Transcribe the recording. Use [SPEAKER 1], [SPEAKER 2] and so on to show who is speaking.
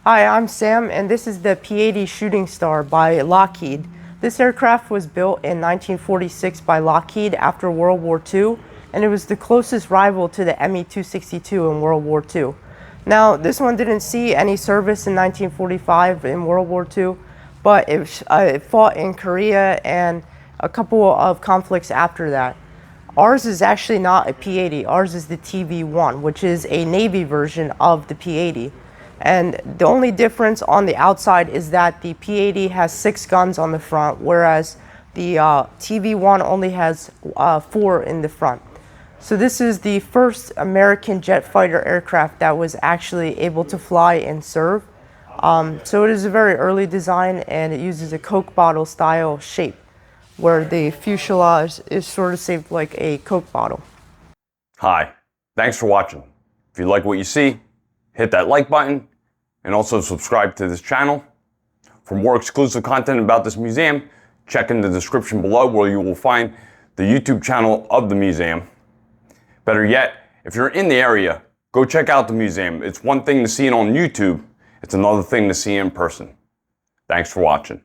[SPEAKER 1] Hi, I'm Sam, and this is the P-80 Shooting Star by Lockheed. This aircraft was built in 1946 by Lockheed after World War II, and it was the closest rival to the Me-262 in World War II. Now, this one didn't see any service in 1945 in World War II, but it fought in Korea and a couple of conflicts after that. Ours is actually not a P-80. Ours is the TV-1, which is a Navy version of the P-80. And the only difference on the outside is that the P-80 has 6 guns on the front, whereas the TV-1 only has 4 in the front. So this is the first American jet fighter aircraft that was actually able to fly and serve. So it is a very early design, and it uses a Coke bottle style shape, where the fuselage is sort of shaped like a Coke bottle.
[SPEAKER 2] Hi, thanks for watching. If you like what you see, hit that like button and also subscribe to this channel. For more exclusive content about this museum, check in the description below where you will find the YouTube channel of the museum. Better yet, if you're in the area, go check out the museum. It's one thing to see it on YouTube, it's another thing to see it in person. Thanks for watching.